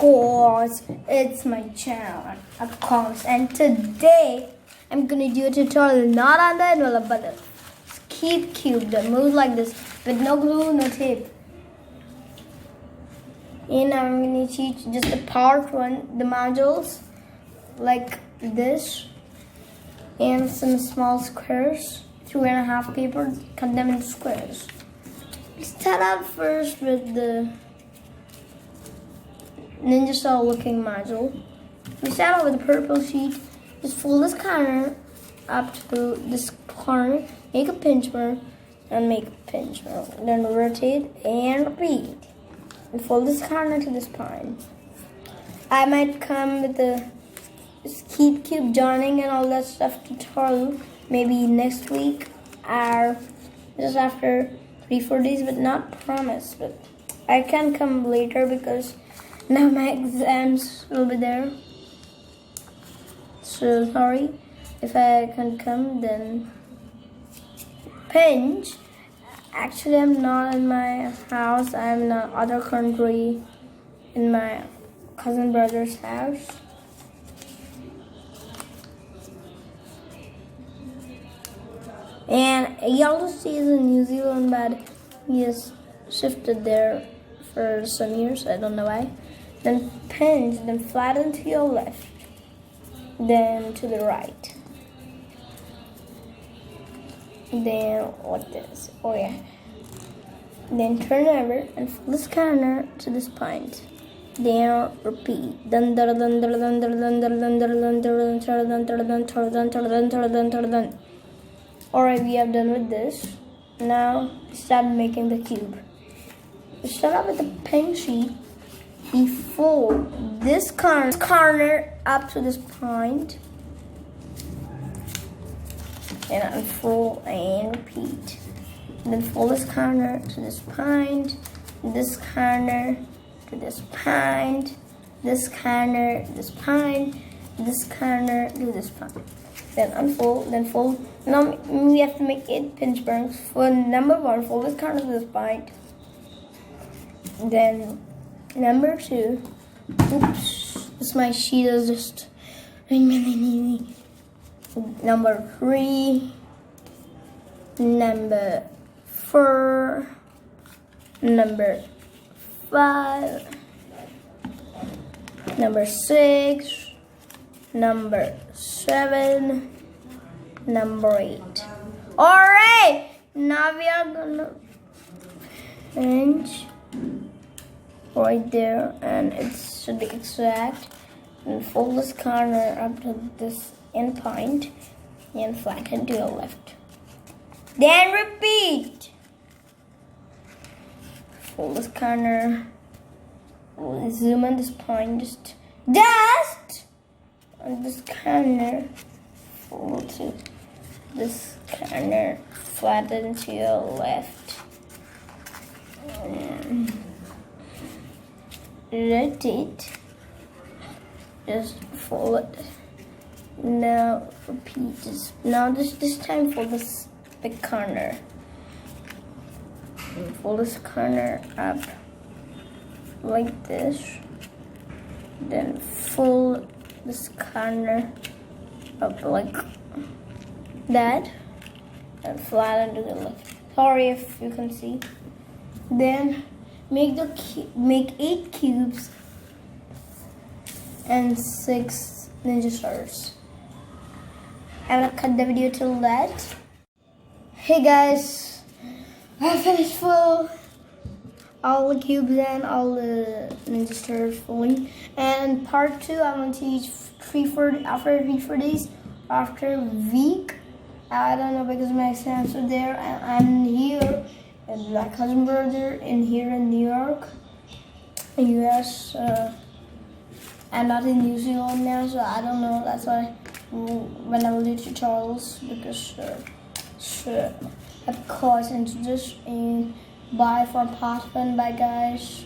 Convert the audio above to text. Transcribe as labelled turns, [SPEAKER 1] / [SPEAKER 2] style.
[SPEAKER 1] course, it's my channel, of course, and today I'm gonna do a tutorial not on the envelope but the skewb that moves like this with no glue, no tape. And I'm gonna teach just the part one, the modules like this, and some small squares, 2.5 paper, cut them into squares. Start out first with the ninja style looking module. We start out with a purple sheet. Just fold this corner up to this corner, make a pinch mark, and make a pinch mark. Then rotate and repeat. And fold this corner to this point. I might come with the skewb joining and all that stuff tutorial maybe next week or just after 3-4 days, but not promised. But I can come later because now my exams will be there. So sorry if I can't come. Then pinch. Actually, I'm not in my house. I'm in another country, in my cousin brother's house. And yellow sea is in New Zealand, but he has shifted there for some years. I don't know why. Then pinch, then flatten to your left, then to the right. Then what this? Oh yeah. Then turn over and flip this corner to this point. Then repeat. Dun dun dun dun dun dun dun dun dun dun dun dun dun dun. Alright, we have done with this. Now start making the cube. We start off with the pink sheet. We fold this corner up to this point. And unfold and repeat. Then fold this corner to this point, this corner to this point, this corner to this point, this corner to this point. Then unfold, then fold. Now we have to make 8 pinch marks. For number 1, fold this corner to this point. Then number 2, oops, this my sheet is just number 3, number 4, number 5, number 6, number 7, number 8. Alright, now we are gonna pinch right there, and it should be exact. And fold this corner up to this end point and flatten to your left. Then repeat. Fold this corner. Zoom on this point. Just on this corner. Fold to this corner. Flatten to your left. And rotate. Just fold it. Now repeat this. Now this time fold this big corner. And fold this corner up like this. Then fold this corner up like that. And flatten to the left. Sorry if you can see. Then make 8 cubes and 6 ninja stars. I'm gonna cut the video till that. Hey guys, I finished full all the cubes and all the ninja stars fully. And part 2, I'm gonna teach after 3-4 days, after a week. I don't know because my exams are there, and I'm here with my cousin brother here in New York, US. I'm not in New Zealand now, so I don't know. That's why when I will do tutorials, because of course, and just bye from part 1. Bye guys.